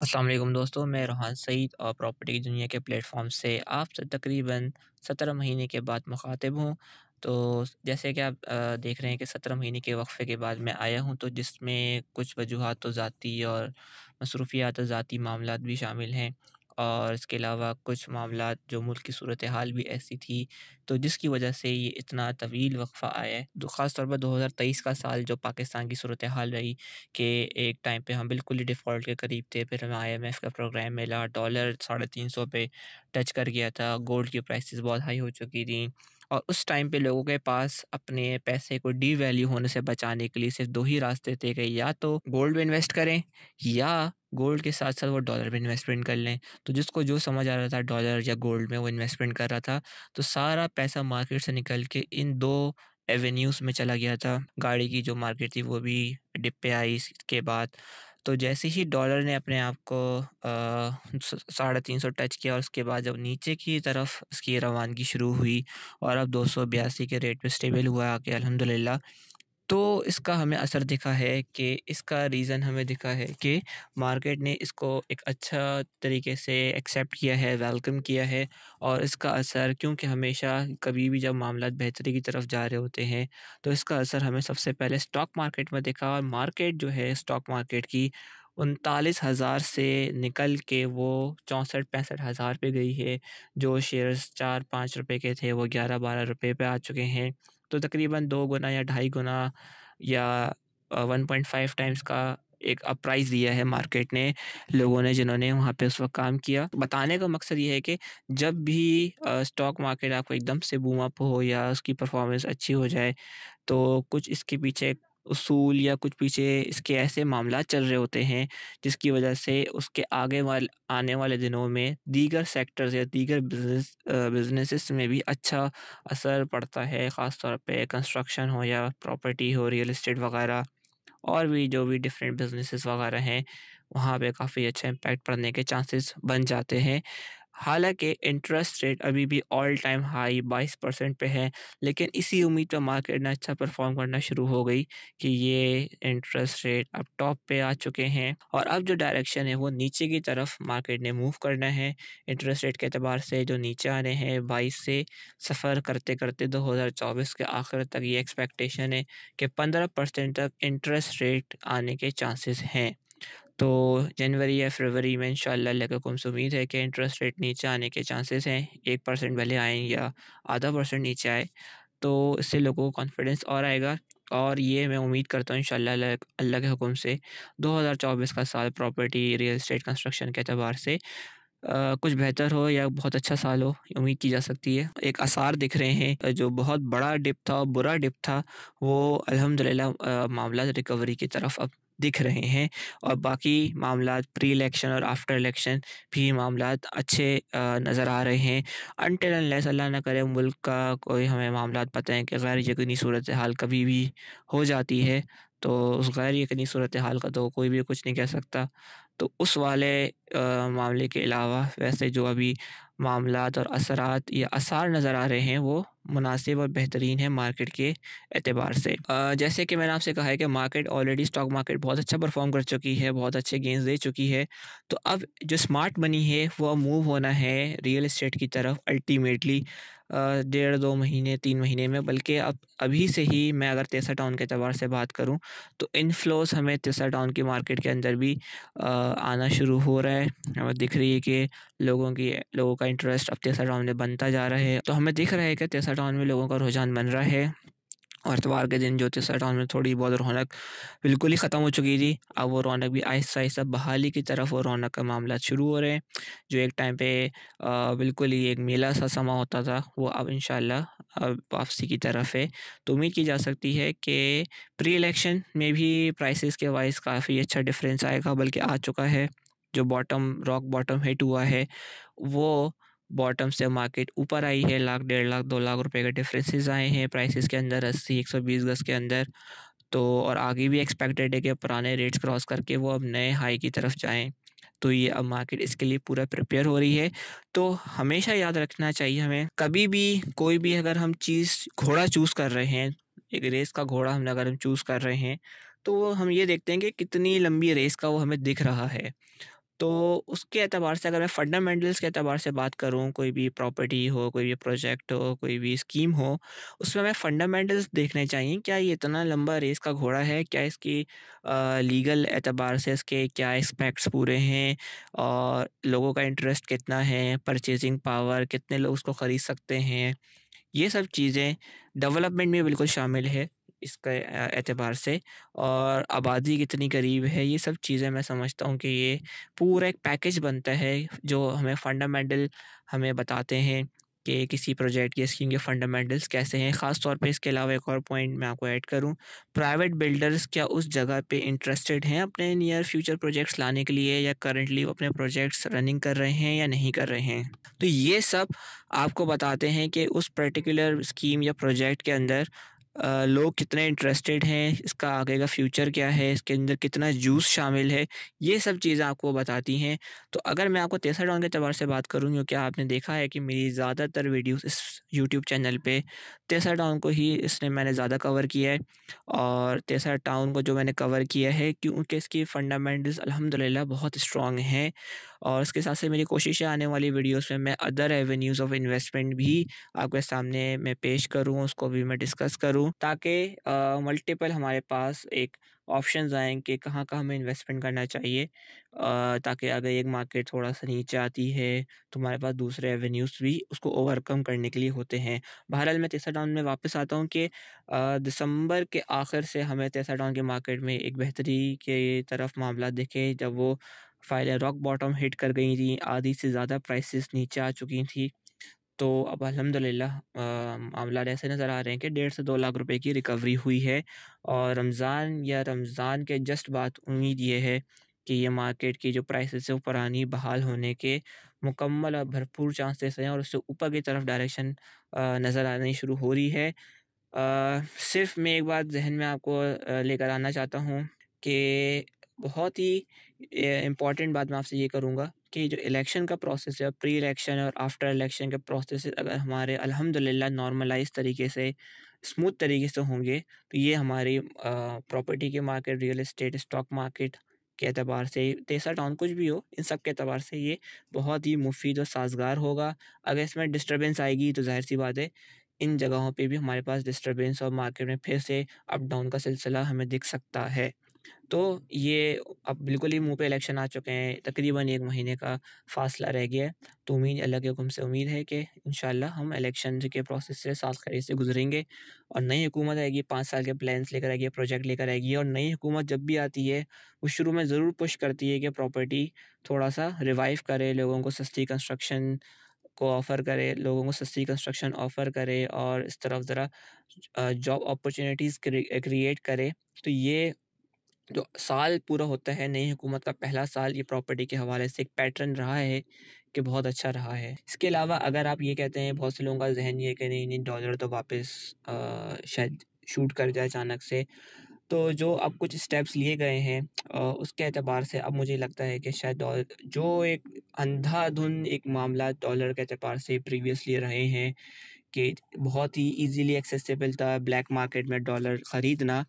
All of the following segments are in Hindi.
अस्सलाम वालेकुम दोस्तों, मैं रोहान सईद और प्रॉपर्टी की दुनिया के प्लेटफॉर्म से आपसे तकरीबन 17 महीने के बाद मुखातिब हूँ। तो जैसे कि आप देख रहे हैं कि 17 महीने के वक्फ़े के बाद मैं आया हूँ, तो जिसमें कुछ वजूहात तो ज़ाती और मसरूफ़ियात और ज़ाती मामलात भी शामिल हैं, और इसके अलावा कुछ मामलात जो मुल्क की सूरत हाल भी ऐसी थी, तो जिसकी वजह से ये इतना तवील वक्फ़ा आया है। तो ख़ास तौर पर 2023 का साल जो पाकिस्तान की सूरत हाल रही, कि एक टाइम पे हम बिल्कुल ही डिफ़ॉल्ट के करीब थे। फिर हमें आईएमएफ का प्रोग्राम मिला, डॉलर 350 पे टच कर गया था, गोल्ड की प्राइसेस बहुत हाई हो चुकी थी, और उस टाइम पे लोगों के पास अपने पैसे को डीवैल्यू होने से बचाने के लिए सिर्फ़ 2 ही रास्ते थे कि या तो गोल्ड में इन्वेस्ट करें, या गोल्ड के साथ-साथ वो डॉलर में इन्वेस्टमेंट कर लें। तो जिसको जो समझ आ रहा था डॉलर या गोल्ड में वो इन्वेस्टमेंट कर रहा था। तो सारा पैसा मार्केट से निकल के इन 2 एवेन्यूज़ में चला गया था। गाड़ी की जो मार्केट थी वो भी डिप पे आई इसके बाद। तो जैसे ही डॉलर ने अपने आप को 350 टच किया, और उसके बाद जब नीचे की तरफ इसकी रवानगी शुरू हुई और अब 282 के रेट पे स्टेबल हुआ आके अल्हम्दुलिल्लाह। तो इसका हमें असर दिखा है कि इसका रीज़न हमें दिखा है कि मार्केट ने इसको एक अच्छा तरीके से एक्सेप्ट किया है, वेलकम किया है, और इसका असर, क्योंकि हमेशा कभी भी जब मामलात बेहतरी की तरफ जा रहे होते हैं, तो इसका असर हमें सबसे पहले स्टॉक मार्केट में दिखा। और मार्केट जो है स्टॉक मार्केट की 39,000 से निकल के वो 64-65 हज़ार पे गई है। जो शेयर्स 4-5 रुपए के थे वो 11-12 रुपए पे आ चुके हैं। तो तकरीबन 2 गुना या ढाई गुना या 1.5 टाइम्स का एक प्राइस दिया है मार्केट ने, लोगों ने जिन्होंने वहाँ पे उस वक़्त काम किया। बताने का मकसद ये है कि जब भी स्टॉक मार्केट आपको एकदम से बूम अप हो या उसकी परफ़ॉर्मेंस अच्छी हो जाए, तो कुछ इसके पीछे उसूल या कुछ पीछे इसके ऐसे मामलात चल रहे होते हैं, जिसकी वजह से उसके आने वाले दिनों में दीगर सेक्टर्स या दीगर बिज़नेसेस में भी अच्छा असर पड़ता है। ख़ास तौर पे कंस्ट्रक्शन हो या प्रॉपर्टी हो, रियल एस्टेट वग़ैरह, और भी जो भी डिफरेंट बिज़नेसेस वग़ैरह हैं, वहाँ पे काफ़ी अच्छा इम्पैक्ट पड़ने के चांसेस बन जाते हैं। हालाँकि इंटरेस्ट रेट अभी भी ऑल टाइम हाई 22% पे है, लेकिन इसी उम्मीद पे मार्केट ने अच्छा परफ़ॉर्म करना शुरू हो गई कि ये इंटरेस्ट रेट अब टॉप पे आ चुके हैं, और अब जो डायरेक्शन है वो नीचे की तरफ मार्केट ने मूव करना है। इंटरेस्ट रेट के एतबार से जो नीचे आने हैं 22 से सफ़र करते-करते 2024 के आखिर तक ये एक्सपेक्टेशन है कि 15% तक इंटरेस्ट रेट आने के चांसेस हैं। तो जनवरी या फरवरी में इंशाअल्लाह अल्लाह का हुक्म से उम्मीद है कि इंटरेस्ट रेट नीचे आने के चांसेस हैं। 1% भले आएँ या आधा परसेंट नीचे आए, तो इससे लोगों को कॉन्फिडेंस और आएगा, और ये मैं उम्मीद करता हूँ इंशाअल्लाह अल्लाह अल्लाह के हुक्म से 2024 का साल प्रॉपर्टी, रियल एस्टेट, कंस्ट्रक्शन के एतबार से कुछ बेहतर हो या बहुत अच्छा साल हो, उम्मीद की जा सकती है। एक आसार दिख रहे हैं, जो बहुत बड़ा डिप था और बुरा डिप था, वो अल्हम्दुलिल्लाह मामलात रिकवरी की तरफ अब दिख रहे हैं, और बाकी मामलात प्री इलेक्शन और आफ्टर इलेक्शन भी मामलात अच्छे नज़र आ रहे हैं। अनटिल अनलेस अल्लाह ना करे मुल्क का कोई हमें मामलात बताएँ कि गैर यकीनी सूरत हाल कभी भी हो जाती है, तो उस गैर यकीनी सूरत हाल का तो कोई भी कुछ नहीं कह सकता। तो उस वाले मामले के अलावा वैसे जो अभी मामलात और असरात या आसार नज़र आ रहे हैं, वो मुनासिब और बेहतरीन है मार्केट के एतबार से। जैसे कि मैंने आपसे कहा है कि मार्केट ऑलरेडी, स्टॉक मार्केट बहुत अच्छा परफ़ॉर्म कर चुकी है, बहुत अच्छे गेन्स दे चुकी है। तो अब जो स्मार्ट मनी है वो अब मूव होना है रियल एस्टेट की तरफ अल्टीमेटली, 1.5-2 महीने 3 महीने में, बल्कि अब अभी से ही मैं अगर तेसा टाउन के एतबार से बात करूँ, तो इनफ्लोज़ हमें तेसा टाउन की मार्केट के अंदर भी आना शुरू हो रहा है। हमें दिख रही है कि लोगों का इंटरेस्ट अब तेसा टाउन में बनता जा रहा है। तो हमें दिख रहा है कि तेसा टाउन में लोगों का रुझान बन रहा है, और इतवार के दिन जो तेसा टाउन में थोड़ी बहुत रौनक बिल्कुल ही ख़त्म हो चुकी थी, अब वो रौनक भी आहिस्ता-आहिस्ता बहाली की तरफ वो रौनक का मामला शुरू हो रहे हैं। जो एक टाइम पे बिल्कुल ही एक मेला सा समा होता था, वो अब इंशाअल्लाह वापसी की तरफ है। तो उम्मीद की जा सकती है कि प्री इलेक्शन में भी प्राइसेस के वाइज़ काफ़ी अच्छा डिफरेंस आएगा, बल्कि आ चुका है। जो रॉक बॉटम हिट हुआ है, वो बॉटम से मार्केट ऊपर आई है, लाख, 1.5 लाख, 2 लाख रुपए के डिफरेंसेस आए हैं प्राइसेस के अंदर, 80-120 गज़ के अंदर। तो और आगे भी एक्सपेक्टेड है कि पुराने रेट्स क्रॉस करके वो अब नए हाई की तरफ जाएँ। तो ये अब मार्केट इसके लिए पूरा प्रिपेयर हो रही है। तो हमेशा याद रखना चाहिए हमें, कभी भी कोई भी अगर हम घोड़ा चूज़ कर रहे हैं, एक रेस का घोड़ा अगर हम चूज़ कर रहे हैं, तो वो हम ये देखते हैं कि कितनी लंबी रेस का वो हमें दिख रहा है। तो उसके एतबार से अगर मैं फंडामेंटल्स के एतबार से बात करूँ, कोई भी प्रॉपर्टी हो, कोई भी प्रोजेक्ट हो, कोई भी स्कीम हो, उसमें हमें फंडामेंटल्स देखने चाहिए। क्या ये इतना लंबा रेस का घोड़ा है? क्या इसकी लीगल एतबार से इसके क्या एस्पेक्ट्स पूरे हैं और लोगों का इंटरेस्ट कितना है, परचेजिंग पावर, कितने लोग उसको ख़रीद सकते हैं? ये सब चीज़ें डेवलपमेंट में बिल्कुल शामिल है इसके एतबार से, और आबादी कितनी करीब है, ये सब चीज़ें मैं समझता हूँ कि ये पूरा एक पैकेज बनता है जो हमें फंडामेंटल हमें बताते हैं कि किसी प्रोजेक्ट या स्कीम के फंडामेंटल्स कैसे हैं। ख़ास तौर पे इसके अलावा एक और पॉइंट मैं आपको ऐड करूँ, प्राइवेट बिल्डर्स क्या उस जगह पे इंटरेस्टेड हैं अपने नियर फ्यूचर प्रोजेक्ट्स लाने के लिए, या करंटली वो अपने प्रोजेक्ट्स रनिंग कर रहे हैं या नहीं कर रहे हैं। तो ये सब आपको बताते हैं कि उस पर्टिकुलर स्कीम या प्रोजेक्ट के अंदर लोग कितने इंटरेस्टेड हैं, इसका आगे का फ्यूचर क्या है, इसके अंदर कितना जूस शामिल है, ये सब चीज़ें आपको बताती हैं। तो अगर मैं आपको तेसा टाउन के एतबार से बात करूँ, क्योंकि आपने देखा है कि मेरी ज़्यादातर वीडियोस इस यूट्यूब चैनल पे तेसा टाउन को ही इसने मैंने ज़्यादा कवर किया है, और तेसा टाउन को जो मैंने कवर किया है क्योंकि इसकी फंडामेंटल्स अल्हम्दुलिल्लाह बहुत स्ट्रॉन्ग हैं। और इसके साथ से मेरी कोशिश है आने वाली वीडियोस में मैं अदर एवेन्यूज़ ऑफ इन्वेस्टमेंट भी आपके सामने मैं पेश करूँ, उसको भी मैं डिस्कस करूँ, ताकि मल्टीपल हमारे पास एक ऑप्शंस आएँ कि कहाँ-कहाँ हमें इन्वेस्टमेंट करना चाहिए, ताकि अगर एक मार्केट थोड़ा-सा नीचे आती है, तो हमारे पास दूसरे एवेन्यूज़ भी उसको ओवरकम करने के लिए होते हैं। बहरहाल मैं तेसा टाउन में वापस आता हूँ कि दिसंबर के आखिर से हमें तेसा टाउन के मार्केट में एक बेहतरी के तरफ मामला दिखे, जब वो फाइलें रॉक बॉटम हिट कर गई थी, आधी से ज़्यादा प्राइसेस नीचे आ चुकी थी। तो अब अल्हम्दुलिल्लाह मामला ऐसे नज़र आ रहे हैं कि 1.5 से 2 लाख रुपए की रिकवरी हुई है, और रमज़ान के जस्ट बाद उम्मीद ये है कि ये मार्केट की जो प्राइसेस है वो पुरानी बहाल होने के मुकम्मल और भरपूर चांसेस हैं, और उससे ऊपर की तरफ डायरेक्शन नज़र आनी शुरू हो रही है। सिर्फ़ मैं एक बात ज़हन में आपको लेकर आना चाहता हूँ कि बहुत ही इम्पॉर्टेंट बात मैं आपसे ये करूँगा कि जो इलेक्शन का प्रोसेस है, प्री इलेक्शन और आफ्टर इलेक्शन के प्रोसेस अगर हमारे अल्हम्दुलिल्लाह नॉर्मलाइज़ तरीके से, स्मूथ तरीके से होंगे, तो ये हमारी प्रॉपर्टी के market, real estate, stock market के एतबार से, तेसा टाउन कुछ भी हो, इन सब के एतबार से ये बहुत ही मुफ़ीद और साज़गार होगा। अगर इसमें डिस्टर्बेंस आएगी तो ज़ाहिर-सी बात है, इन जगहों पे भी हमारे पास डिस्टर्बेंस और मार्केट में फिर से अप डाउन का सिलसिला हमें दिख सकता है। तो ये अब बिल्कुल ही मुँह पे इलेक्शन आ चुके हैं, तकरीबन 1 महीने का फ़ासला रह गया है। तो उम्मीद, अल्लाह के हुक्म से उम्मीद है कि इंशाअल्लाह हम इलेक्शन के प्रोसेस से साल-खैरियत से गुज़रेंगे, और नई हुकूमत आएगी, 5 साल के प्लान्स लेकर आएगी, प्रोजेक्ट लेकर आएगी, और नई हुकूमत जब भी आती है, वो शुरू में ज़रूर पुश करती है कि प्रॉपर्टी थोड़ा-सा रिवाइव करे, लोगों को सस्ती कंस्ट्रक्शन को ऑफ़र करे, लोगों को सस्ती कंस्ट्रक्शन ऑफ़र करे, और इस तरफ ज़रा जॉब अपॉर्च्युनिटीज़ क्रिएट करे। तो ये जो साल पूरा होता है नई हुकूमत का, पहला साल ये प्रॉपर्टी के हवाले से एक पैटर्न रहा है कि बहुत अच्छा रहा है। इसके अलावा अगर आप ये कहते हैं, बहुत से लोगों का ज़हन ये है कि नहीं-नहीं डॉलर तो वापस शायद शूट कर जाए अचानक से। तो जो अब कुछ स्टेप्स लिए गए हैं उसके एतबार से अब मुझे लगता है कि शायद जो एक अंधाधुंध एक मामला डॉलर के एतबार से प्रीवियसली रहे हैं कि बहुत ही ईज़िली एक्सेसिबल था ब्लैक मार्केट में डॉलर ख़रीदना,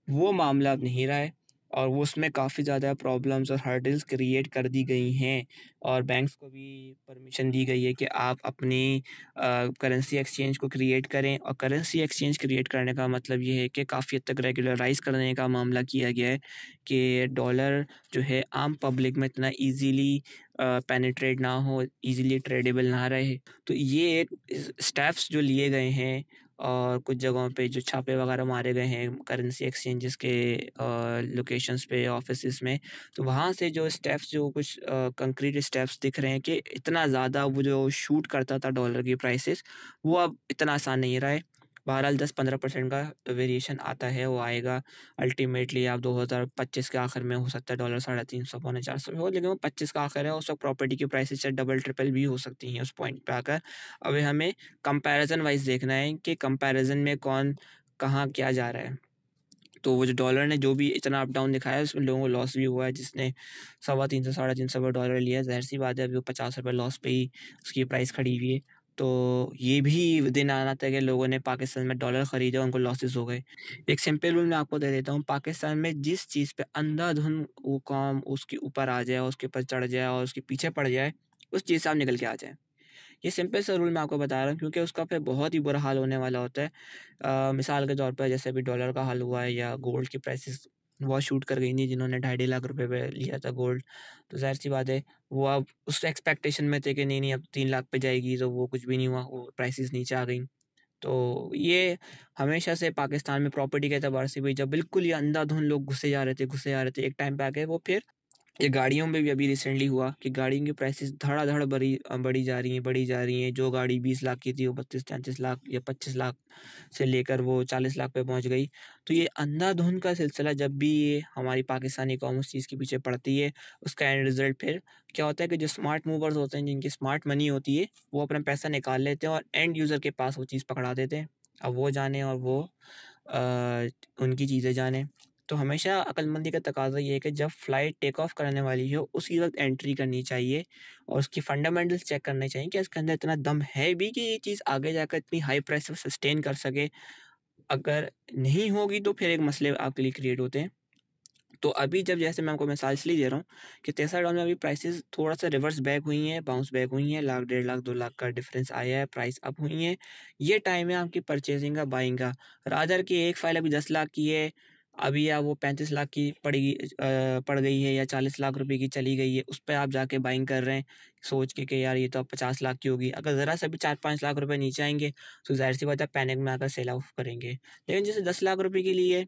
वो मामला अब नहीं रहा है, और वो उसमें काफ़ी ज़्यादा प्रॉब्लम्स और हर्डल्स क्रिएट कर दी गई हैं, और बैंक्स को भी परमिशन दी गई है कि आप अपनी करेंसी एक्सचेंज को क्रिएट करें, और करेंसी एक्सचेंज क्रिएट करने का मतलब ये है कि काफ़ी हद तक रेगुलराइज़ करने का मामला किया गया है कि डॉलर जो है आम पब्लिक में इतना ईज़िली पेनिट्रेट ना हो, ईज़िली ट्रेडेबल ना रहे। तो ये एक स्टेप्स जो लिए गए हैं, और कुछ जगहों पे जो छापे वगैरह मारे गए हैं करेंसी एक्सचेंजेस के लोकेशंस पे, ऑफिसेस में, तो वहाँ से जो स्टेप्स, जो कुछ कंक्रीट स्टेप्स दिख रहे हैं कि इतना ज़्यादा वो जो शूट करता था डॉलर की प्राइसेस, वो अब इतना आसान नहीं रहा है। बहरहाल 10-15% का वेरिएशन आता है, वो आएगा। अल्टीमेटली आप 2025 के आखिर में हो सकता है डॉलर 350 पौने 400 पे हो, लेकिन वो 25 का आखिर है, उस वक्त प्रॉपर्टी की प्राइसेस शायद डबल ट्रिपल भी हो सकती हैं उस पॉइंट पे आकर। अभी हमें कंपैरिजन वाइज देखना है कि कंपैरिजन में कौन कहाँ क्या जा रहा है। तो वो जो डॉलर ने जो भी इतना अप डाउन दिखाया है, उसमें लोगों को लॉस भी हुआ है, जिसने 350 350 $350 लिया है, ज़ाहिर सी बात है अभी वो $50 लॉस पे ही उसकी प्राइस खड़ी हुई है। तो ये भी दिन आना था कि लोगों ने पाकिस्तान में डॉलर ख़रीदे, उनको लॉसेस हो गए। एक सिंपल रूल मैं आपको दे देता हूँ, पाकिस्तान में जिस चीज़ पे अंधाधुंध वो कौम उसके ऊपर आ जाए, उसके ऊपर चढ़ जाए और उसके पीछे पड़ जाए, उस चीज़ से आप निकल के आ जाएँ। ये सिंपल सा रूल मैं आपको बता रहा हूँ, क्योंकि उसका फिर बहुत ही बुरा हाल होने वाला होता है। मिसाल के तौर पर जैसे अभी डॉलर का हाल हुआ है या गोल्ड की प्राइसेस बहुत शूट कर गई थी, जिन्होंने ढाई लाख रुपए पे लिया था गोल्ड, तो ज़ाहिर सी बात है वो अब उस एक्सपेक्टेशन में थे कि नहीं नहीं अब 3 लाख पे जाएगी, तो वो कुछ भी नहीं हुआ, वो प्राइसेस नीचे आ गई। तो ये हमेशा से पाकिस्तान में प्रॉपर्टी के एतबार से भी जब बिल्कुल ही अंधाधुंध लोग घुसे जा रहे थे, एक टाइम पे आके वो फिर ये गाड़ियों में भी अभी रिसेंटली हुआ कि गाड़ियों की प्राइसेस धड़ाधड़ बढ़ी जा रही हैं। जो गाड़ी 20 लाख की थी वो 32-33 लाख या 25 लाख से लेकर वो 40 लाख पे पहुंच गई। तो ये अंधाधुंध का सिलसिला जब भी ये हमारी पाकिस्तानी कौम उस चीज़ के पीछे पड़ती है, उसका एंड रिजल्ट फिर क्या होता है कि जो स्मार्ट मूवर्स होते हैं, जिनकी स्मार्ट मनी होती है, वो अपना पैसा निकाल लेते हैं और एंड यूज़र के पास वो चीज़ पकड़ा देते हैं। अब वो जाने और वो उनकी चीज़ें जाने। तो हमेशा अक्लमंदी का तकाज़ा ये है कि जब फ़्लाइट टेक ऑफ करने वाली हो, उसी वक़्त एंट्री करनी चाहिए और उसकी फंडामेंटल्स चेक करने चाहिए कि इसके अंदर इतना दम है भी कि ये चीज़ आगे जाकर इतनी हाई प्राइस को सस्टेन कर सके। अगर नहीं होगी तो फिर एक मसले आपके लिए क्रिएट होते हैं। तो अभी जब जैसे मैं आपको मिसाल इसलिए दे रहा हूँ कि तेज़ा डाउन में अभी प्राइसेस थोड़ा-सा रिवर्स बैक हुई हैं, बाउंस बैक हुई हैं, लाख, डेढ़ लाख, 2 लाख का डिफरेंस आया है, प्राइस अप हुई हैं। ये टाइम है आपकी परचेज़िंग का, बाइंग का। रादर कि एक फ़ाइल अभी 10 लाख की है, अभी या वो 35 लाख की पड़ गई है या 40 लाख रुपए की चली गई है, उस पे आप जाके बाइंग कर रहे हैं, सोच के यार ये तो अब 50 लाख की होगी। अगर ज़रा सा भी 4-5 लाख रुपए नीचे आएँगे, तो ज़ाहिर-सी बात है पैनिक में आकर सेल ऑफ करेंगे। लेकिन जैसे 10 लाख रुपए की ली है,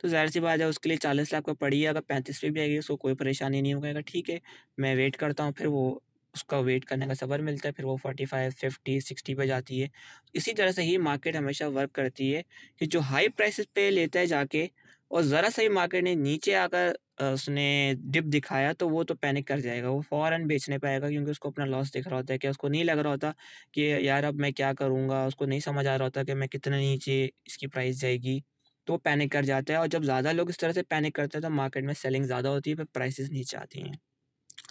तो ज़ाहिर-सी बात है उसके लिए 40 लाख का पड़ी है, अगर 35 पे भी आएगी उसको कोई परेशानी नहीं होगा, कहेगा ठीक है, मैं वेट करता हूँ, फिर वो उसका वेट करने का सब्र मिलता है, फिर वो 45, 50, 60 पे जाती है। इसी तरह से ही मार्केट हमेशा वर्क करती है कि जो हाई प्राइसेज़ पे लेता है जाके और ज़रा-सा ही मार्केट ने नीचे आकर उसने डिप दिखाया तो वो तो पैनिक कर जाएगा, वो फ़ौरन बेचने पे आएगा, क्योंकि उसको अपना लॉस दिख रहा होता है कि उसको नहीं लग रहा होता कि यार अब मैं क्या करूँगा? उसको नहीं समझ आ रहा होता कि मैं कितने नीचे इसकी प्राइस जाएगी। तो वो पैनिक कर जाता है और जब ज़्यादा लोग इस तरह से पैनिक करते हैं तो मार्केट में सेलिंग ज़्यादा होती है, फिर प्राइसेस नीचे आती हैं।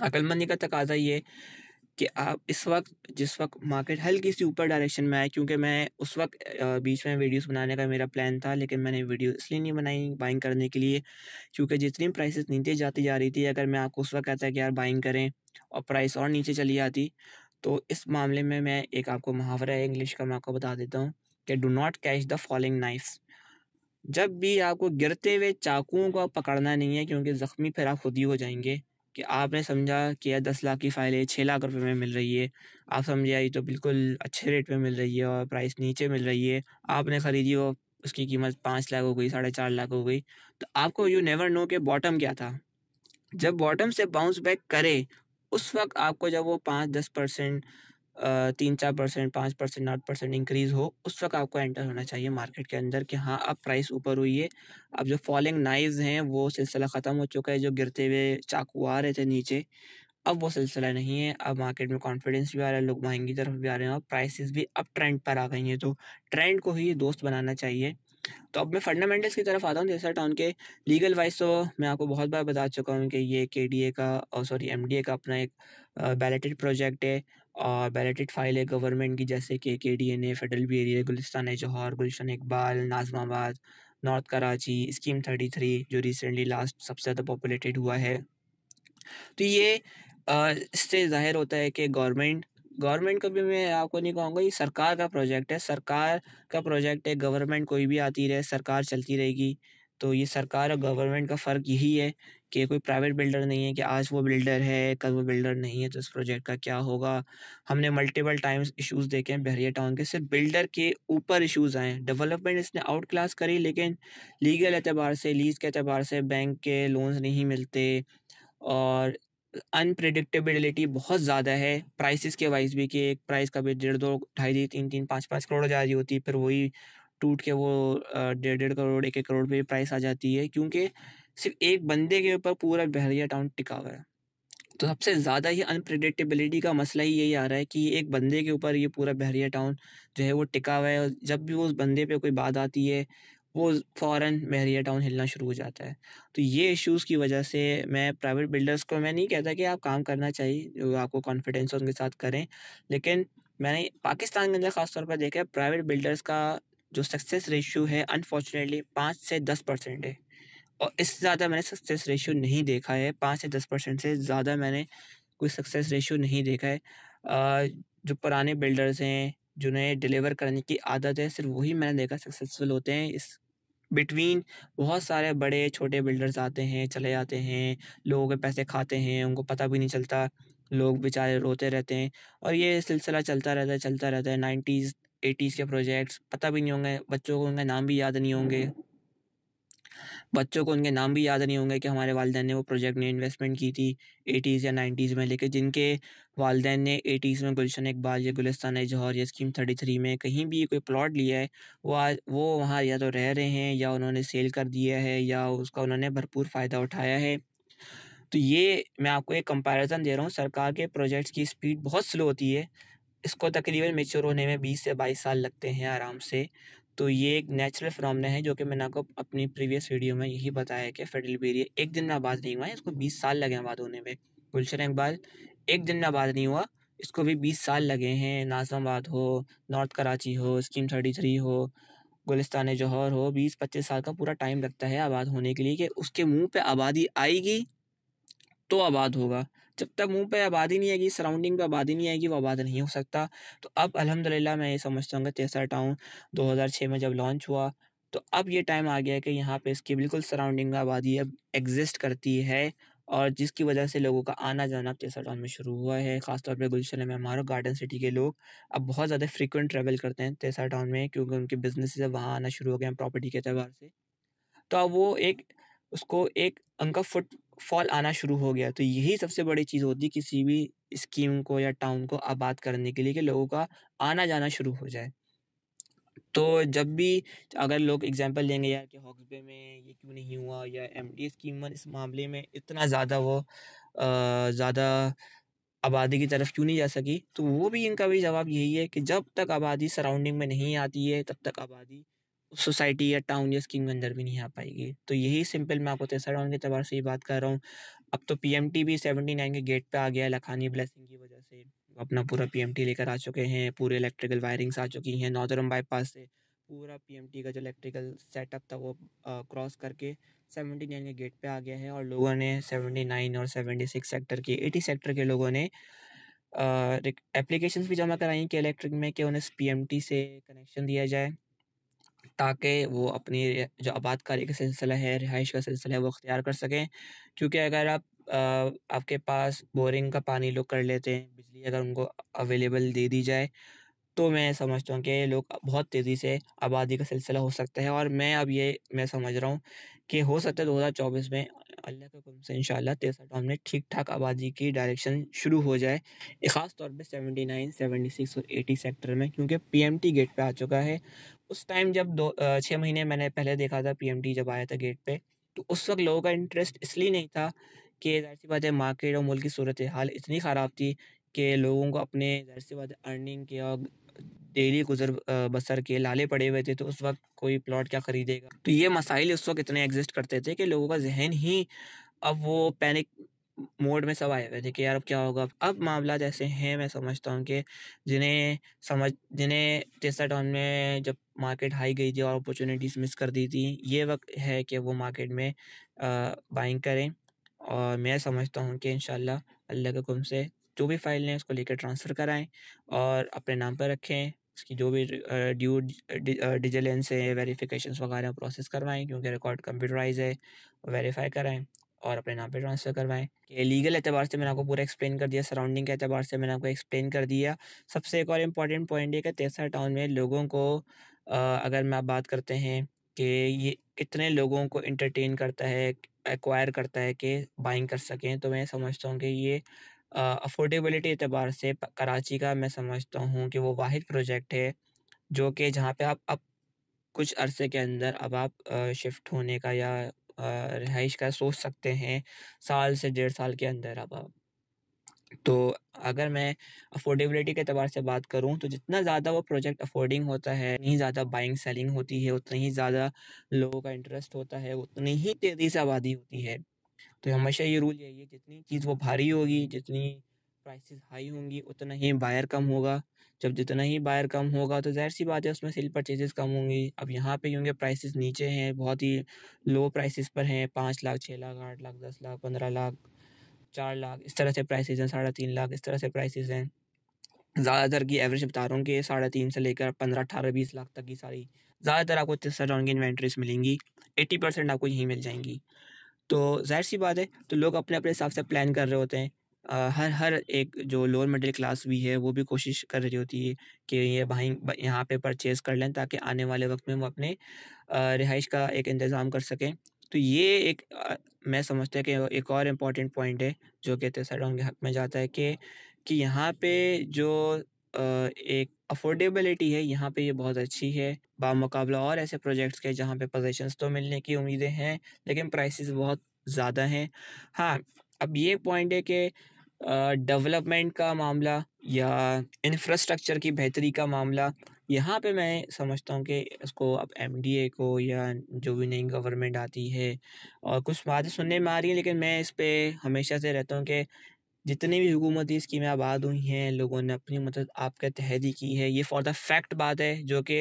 अक्लमंदी का तकाज़ा ये कि आप इस वक़्त जिस वक़्त मार्केट हल्की-सी ऊपर डायरेक्शन में आए, क्योंकि मैं उस वक़्त बीच में वीडियोज़ बनाने का मेरा प्लान था, लेकिन मैंने वीडियो इसलिए नहीं बनाई बाइंग करने के लिए, क्योंकि जितनी प्राइसेस नीचे जाती जा रही थी, अगर मैं आपको उस वक़्त कहता कि यार बाइंग करें और प्राइस और नीचे चली आती, तो इस मामले में मैं एक आपको मुहावरा है इंग्लिश का, मैं आपको बता देता हूँ कि do not catch the falling knifes. जब भी आपको गिरते हुए चाकुओं को पकड़ना नहीं है, क्योंकि ज़ख्मी फिर आप खुद ही हो जाएँगे कि आपने समझा कि यार 10 लाख की फ़ाइल है, 6 लाख रुपए में मिल रही है। आप समझे यार ये तो बिल्कुल अच्छे रेट पे मिल रही है और प्राइस नीचे मिल रही है। आपने खरीदी और उसकी कीमत 5 लाख हो गई, साढ़े 4 लाख हो गई। तो आपको यू नेवर नो कि बॉटम क्या था। जब बॉटम से बाउंस बैक करे, उस वक़्त आपको जब वो 5-10% 3-4%, 5%, 8% इंक्रीज़ हो, उस वक़्त आपको एंटर होना चाहिए मार्केट के अंदर कि हाँ, अब प्राइस ऊपर हुई है। अब जो फॉलिंग नाइव्स हैं, वो सिलसिला ख़त्म हो चुका है, जो गिरते हुए चाकू आ रहे थे नीचे, अब वो सिलसिला नहीं है। अब मार्केट में कॉन्फिडेंस भी आ रहा है, लोग बाइंग की तरफ भी आ रहे हैं और प्राइसेज़ भी अब ट्रेंड पर आ गई हैं, तो ट्रेंड को ही दोस्त बनाना चाहिए। तो अब मैं फंडामेंटल्स की तरफ आता हूँ जैसा टाउन के। लीगल वाइज तो मैं आपको बहुत बार बता चुका हूँ कि ये केडीए का और सॉरी एमडीए का अपना एक बैलेटेड प्रोजेक्ट है और बैलेटेड फाइल है गवर्नमेंट की, जैसे कि केडीए ने फेडरल भी एरिया गुलिस्तान जौहर, गुलशन इकबाल, नाजमाबाद, नॉर्थ कराची, स्कीम 33 जो रिसेंटली लास्ट सबसे ज़्यादा पॉपुलेटेड हुआ है। तो ये इससे ज़ाहिर होता है कि गवर्नमेंट गवर्नमेंट का भी मैं आपको नहीं कहूँगा, ये सरकार का प्रोजेक्ट है, सरकार का प्रोजेक्ट है। गवर्नमेंट कोई भी आती रहे, सरकार चलती रहेगी। तो ये सरकार और गवर्नमेंट का फ़र्क यही है कि कोई प्राइवेट बिल्डर नहीं है कि आज वो बिल्डर है, कल वो बिल्डर नहीं है, तो इस प्रोजेक्ट का क्या होगा। हमने मल्टीपल टाइम्स इश्यूज़ देखे हैं बहरिया टाउन के, सिर्फ बिल्डर के ऊपर इश्यूज़ आए हैं। डेवलपमेंट इसने आउट क्लास करी, लेकिन लीगल एतबार से, लीज़ के एतबार से बैंक के लोन्स नहीं मिलते और अनप्रेडिक्टेबिलिटी बहुत ज़्यादा है, प्राइसेस के वाइज़ भी कि एक प्राइस कभी डेढ़ 2 ढाई 3-3 5-5 करोड़ जा रही होती है, फिर वही टूट के वो डेढ़-डेढ़ करोड़ 1-1 करोड़ पे भी प्राइस आ जाती है, क्योंकि सिर्फ़ एक बंदे के ऊपर पूरा बहरिया टाउन टिका हुआ है। तो सबसे ज़्यादा ही अनप्रेडिक्टेबिलिटी का मसला ही यही आ रहा है कि एक बंदे के ऊपर ये पूरा बहरिया टाउन जो है वो टिका हुआ है और जब भी वो उस बंदे पे कोई बात आती है, वो फ़ौरन बहरिया टाउन हिलना शुरू हो जाता है। तो ये इश्यूज़ की वजह से मैं प्राइवेट बिल्डर्स को मैं नहीं कहता कि आप काम करना चाहिए, जो आपको कॉन्फिडेंस हो उनके साथ करें। लेकिन मैंने पाकिस्तान के अंदर ख़ास तौर पर देखा है प्राइवेट बिल्डर्स का जो सक्सेस रेशियो है अनफॉर्चुनेटली 5 से 10% है, और इससे ज़्यादा मैंने सक्सेस रेशियो नहीं देखा है। 5 से 10% से ज़्यादा मैंने कोई सक्सेस रेशियो नहीं देखा है। जो पुराने बिल्डर्स हैं, जिन्हें डिलीवर करने की आदत है, सिर्फ़ वही मैंने देखा सक्सेसफुल होते हैं। इस बिटवीन बहुत सारे बड़े छोटे बिल्डर्स आते हैं, चले जाते हैं, लोगों के पैसे खाते हैं, उनको पता भी नहीं चलता, लोग बेचारे रोते रहते हैं, और ये सिलसिला चलता रहता है। 90s 80s के प्रोजेक्ट्स पता भी नहीं होंगे, बच्चों को उनके नाम भी याद नहीं होंगे। बच्चों को उनके नाम भी याद नहीं होंगे कि हमारे वालिदैन ने वो प्रोजेक्ट में इन्वेस्टमेंट की थी 80s या 90s में। लेकिन जिनके वालिदैन ने 80s में गुलशन इकबाल या गुलिस्तान जौहर या स्कीम 33 में कहीं भी कोई प्लॉट लिया है, वो वहाँ या तो रह रहे हैं या उन्होंने सेल कर दिया है या उसका उन्होंने भरपूर फ़ायदा उठाया है। तो ये मैं आपको एक कंपैरिज़न दे रहा हूँ, सरकार के प्रोजेक्ट्स की स्पीड बहुत स्लो होती है। इसको तकरीबन मैच्योर होने में 20 से 22 साल लगते हैं आराम से। तो ये एक नेचुरल फिनोमेना है, जो कि मैंने आपको अपनी प्रीवियस वीडियो में यही बताया कि फेडरल एरिया एक दिन में आबाद नहीं हुआ है, इसको 20 साल लगे आबाद होने में। गुलशन इकबाल एक दिन में आबाद नहीं हुआ, इसको भी 20 साल लगे हैं। नाज़िमाबाद हो, नॉर्थ कराची हो, स्कीम 33 हो, गुलिस्तान जौहर हो, 20-25 साल का पूरा टाइम लगता है आबाद होने के लिए कि उसके मुँह पे आबादी आएगी तो आबाद होगा। जब तक मुँह पे आबादी नहीं आएगी, सराउंडिंग पे आबादी नहीं आएगी, वो आबाद नहीं हो सकता। तो अब अल्हम्दुलिल्लाह मैं ये समझता हूँ कि तेसा टाउन 2006 में जब लॉन्च हुआ, तो अब ये टाइम आ गया है कि यहाँ पे इसकी बिल्कुल सराउंडिंग में आबादी अब एग्ज़िस्ट करती है, और जिसकी वजह से लोगों का आना-जाना अब तेसा टाउन में शुरू हुआ है। ख़ास तौर पे गुलशन मेहमान और गार्डन सिटी के लोग अब बहुत ज़्यादा फ्रीक्वेंट ट्रैवल करते हैं तेसा टाउन में, क्योंकि उनके बिज़नेसेस अब वहाँ आना शुरू हो गए हैं प्रॉपर्टी के एतबार से। तो अब वो एक उसको एक उनका फुटफॉल आना शुरू हो गया। तो यही सबसे बड़ी चीज़ होती है किसी भी स्कीम को या टाउन को आबाद करने के लिए, कि लोगों का आना-जाना शुरू हो जाए। तो जब भी अगर लोग एग्ज़ाम्पल लेंगे यार कि हॉक्स बे में ये क्यों नहीं हुआ, या एमडी स्कीम में इस मामले में इतना ज़्यादा वो ज़्यादा आबादी की तरफ क्यों नहीं जा सकी, तो वो भी इनका भी जवाब यही है कि जब तक आबादी सराउंडिंग में नहीं आती है, तब तक आबादी उस सोसाइटी या टाउन या स्कीम के अंदर भी नहीं आ पाएगी। तो यही सिंपल मैं आपको तेसरा टाउन के एतबार से ये बात कर रहा हूँ। अब तो पीएमटी भी 79 के गेट पे आ गया है लखानी ब्लेसिंग की वजह से। वो अपना पूरा पीएमटी लेकर आ चुके हैं, पूरे इलेक्ट्रिकल वायरिंग्स आ चुकी हैं। नॉर्दर्न बाईपास से पूरा पीएमटी का जो इलेक्ट्रिकल सेटअप था वो क्रॉस करके 79 के गेट पे आ गया है, और लोगों ने 79 और 76 सेक्टर के 80 सेक्टर के लोगों ने एप्लीकेशंस भी जमा कराई कि इलेक्ट्रिक में कि उन्हें पीएमटी से कनेक्शन दिया जाए, ताकि वो अपनी जो आबादकारी का सिलसिला है, रिहाइश का सिलसिला है, वो अख्तियार कर सकें। क्योंकि अगर आपके पास बोरिंग का पानी लोग कर लेते हैं, बिजली अगर उनको अवेलेबल दे दी जाए, तो मैं समझता हूँ कि लोग बहुत तेज़ी से आबादी का सिलसिला हो सकता है। और मैं समझ रहा हूँ कि हो सकता है 2024 में अल्लाह के हुक्म से इंशाअल्लाह तेसा टाउन में ठीक-ठाक आबादी की डायरेक्शन शुरू हो जाए। ख़ास तौर पे 79, 76 और 80 सेक्टर में, क्योंकि पीएमटी गेट पे आ चुका है। उस टाइम जब 6 महीने मैंने पहले देखा था पीएमटी जब आया था गेट पे, तो उस वक़्त लोगों का इंटरेस्ट इसलिए नहीं था कि ज़ाहिर-सी बात है मार्केट और मुल्क की सूरत-ए-हाल इतनी ख़राब थी कि लोगों को अपने ज़ाहिर-सी बात है अर्निंग के और डेली बसर के लाले पड़े हुए थे, तो उस वक़्त कोई प्लॉट क्या खरीदेगा? तो ये मसाइल उस वक़्त इतने एग्ज़िस्ट करते थे कि लोगों का ज़हन ही अब वो पैनिक मोड में सब आए हुए थे कि यार अब क्या होगा? अब मामलात ऐसे हैं, मैं समझता हूँ कि जिन्हें तेसा टाउन में जब मार्केट हाई गई थी और अपॉर्च्युनिटीज़ मिस कर दी थी, ये वक़्त है कि वो मार्केट में बाइंग करें। और मैं समझता हूँ कि इंशाअल्लाह अल्लाह के हुक्म से जो भी फ़ाइल लें उसको लेकर ट्रांसफ़र कराएँ और अपने नाम पर रखें। उसकी जो भी डिलिजेंस है, वेरिफ़िकेशंस वगैरह प्रोसेस करवाएँ, क्योंकि रिकॉर्ड कंप्यूटराइज़ है, वेरीफ़ाई कराएँ और अपने नाम पे ट्रांसफ़र करवाएँ। कि लीगल एतबार से मैंने आपको पूरा एक्सप्लेन कर दिया, सराउंडिंग के एतबार से मैंने आपको एक्सप्लेन कर दिया। सबसे एक और इम्पॉर्टेंट पॉइंट ये कि तेसा टाउन में लोगों को अगर मैं आप बात करते हैं कि ये कितने लोगों को एंटरटेन करता है, एक्वायर करता है कि बाइंग कर सकें, तो मैं समझता हूँ कि ये अफ़ोर्डेबिलिटी एतबार से कराची का मैं समझता हूँ कि वो वाहिद प्रोजेक्ट है, जो कि जहाँ पे आप कुछ अरसे के अंदर अब आप शिफ्ट होने का या रिहाइश का सोच सकते हैं, साल से 1.5 साल के अंदर अब आप। तो अगर मैं अफ़ोर्डेबिलिटी के एतबार से बात करूँ, तो जितना ज़्यादा वो प्रोजेक्ट अफ़ोर्डिंग होता है, उतनी ज़्यादा बाइंग सेलिंग होती है, उतना ही ज़्यादा लोगों का इंटरेस्ट होता है, उतनी ही तेज़ी से आबादी होती है। तो हमेशा ये रूल यही है, जितनी चीज़ वो भारी होगी, जितनी प्राइसेस हाई होंगी उतना ही बायर कम होगा। जब जितना ही बायर कम होगा तो ज़ाहिर-सी बात है उसमें सेल परचेज़ेज़ कम होंगी। अब यहाँ पे यूँ के प्राइसेस नीचे हैं, बहुत ही लो प्राइसेस पर हैं, 5 लाख, 6 लाख, 8 लाख, 10 लाख, 15 लाख, 4 लाख इस तरह से प्राइसेस हैं, 3.5 लाख इस तरह से प्राइसेस हैं। ज़्यादातर की एवरेज बता रहा हूँ कि 3.5 से लेकर 15, 18, 20 लाख तक की सारी ज़्यादातर आपको टेस्लाटॉन की इन्वेंटरीज़ मिलेंगी। 80% आपको यहीं मिल जाएँगी। तो ज़ाहिर-सी बात है, तो लोग अपने-अपने हिसाब से प्लान कर रहे होते हैं। हर हर एक जो लोअर मिडिल क्लास भी है, वो भी कोशिश कर रही होती है कि ये वहीं यहाँ पे परचेज़ कर लें ताकि आने वाले वक़्त में वो अपने रिहाइश का एक इंतज़ाम कर सकें। तो ये एक मैं समझता हूँ कि एक और इम्पॉर्टेंट पॉइंट है, जो कि टेस्लाटॉन के हक़ में जाता है कि यहाँ पे जो एक अफ़ोर्डेबिलिटी है, यहाँ पे ये बहुत अच्छी है, बामुकाबला और ऐसे प्रोजेक्ट्स के जहाँ पे पोज़ीशंस तो मिलने की उम्मीदें हैं, लेकिन प्राइसेस बहुत ज़्यादा हैं। हाँ, अब ये पॉइंट है कि डेवलपमेंट का मामला या इंफ्रास्ट्रक्चर की बेहतरी का मामला, यहाँ पे मैं समझता हूँ कि इसको अब एमडीए को या जो भी नई गवर्नमेंट आती है और कुछ बातें सुनने में आ रही हैं, लेकिन मैं इस पे हमेशा से रहता हूँ कि जितनी भी हुकूमती स्कीमें आबाद हुई हैं, लोगों ने अपनी मदद आपके तहत ही की है। ये फॉर द फैक्ट बात है, जो कि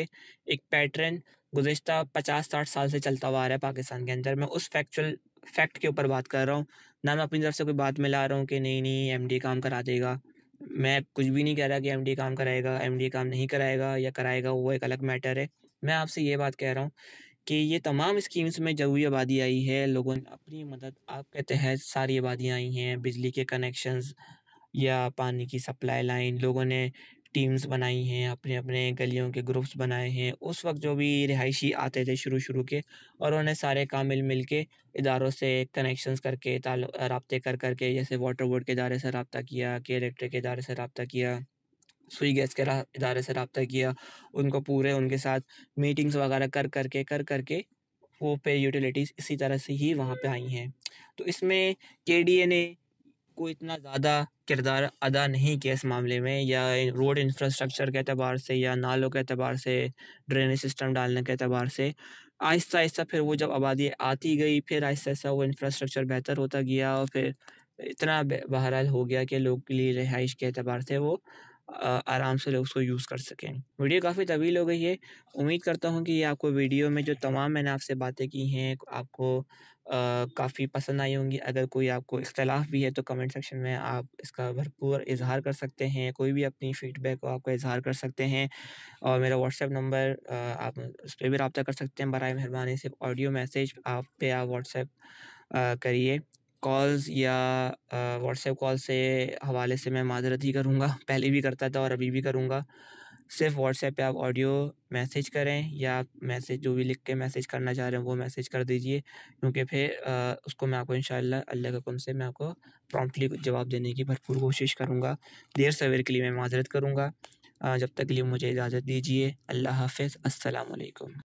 एक पैटर्न गुज़िश्ता 50-60 साल से चलता हुआ आ रहा है पाकिस्तान के अंदर। मैं उस फैक्ट के ऊपर बात कर रहा हूँ, ना मैं अपनी तरफ से कोई बात मिला रहा हूँ कि नहीं-नहीं एमडी काम करा देगा। मैं कुछ भी नहीं कह रहा कि एमडी काम कराएगा, एमडी काम नहीं कराएगा या कराएगा, वो एक अलग मैटर है। मैं आपसे ये बात कह रहा हूँ कि ये तमाम स्कीम्स में जब ये आबादी आई है, लोगों ने अपनी मदद आपके तहत सारी आबादियाँ आई हैं, बिजली के कनेक्शंस या पानी की सप्लाई लाइन, लोगों ने टीम्स बनाई हैं, अपने-अपने गलियों के ग्रुप्स बनाए हैं। उस वक़्त जो भी रिहायशी आते थे शुरू-शुरू के और उन्होंने सारे काम मिल-मिल के इदारों से कनेक्शंस करके राब्ते कर के जैसे वाटर बोर्ड के इदारे से राब्ता किया, कि इलेक्ट्रिक के इदारे से राब्ता किया, सुई गैस के इदारे से राब्ता किया, उनको पूरे उनके साथ मीटिंग्स वगैरह कर के वो पे यूटिलिटीज़ इसी तरह से ही वहाँ पे आई हैं। तो इसमें केडीए ने को इतना ज़्यादा किरदार अदा नहीं किया इस मामले में, या रोड इंफ्रास्ट्रक्चर के एतबार से या नालों के एतबार से, ड्रेनेज सिस्टम डालने के एतबार से। आहिस्ता-आहिस्ता फिर वो जब आबादी आती गई, फिर आहिस्ता-आहिस्ता वो इंफ्रास्ट्रक्चर बेहतर होता गया और फिर इतना बहरहाल हो गया कि लोग के लिए रिहाइश के एतबार से वो आराम से लोग उसको यूज़ कर सकें। वीडियो काफ़ी तवील हो गई है। उम्मीद करता हूँ कि ये आपको वीडियो में जो तमाम मैंने आपसे बातें की हैं, आपको काफ़ी पसंद आई होंगी। अगर कोई आपको इख्तिलाफ़ भी है तो कमेंट सेक्शन में आप इसका भरपूर इज़हार कर सकते हैं। कोई भी अपनी फ़ीडबैक हो आपका इज़हार कर सकते हैं और मेरा व्हाट्सएप नंबर आप उस पे भी राब्ता कर सकते हैं। बराए मेहरबानी सिर्फ़ ऑडियो मैसेज आप व्हाट्सएप करिए। कॉल्स या व्हाट्सएप कॉल से हवाले से मैं माज़रत ही करूँगा। पहले भी करता था और अभी भी करूँगा। सिर्फ़ व्हाट्सएप पे आप ऑडियो मैसेज करें या मैसेज जो भी लिख के मैसेज करना चाह रहे हैं वो मैसेज कर दीजिए, क्योंकि फिर उसको मैं आपको इंशाअल्लाह अल्लाह के हुक्म से मैं आपको प्रॉम्प्टली जवाब देने की भरपूर कोशिश करूँगा। देर सवेर के लिए मैं माज़रत करूँगा। जब तक के लिए मुझे इजाज़त दीजिए। अल्लाह हाफ़िज़। अस्सलाम वालेकुम।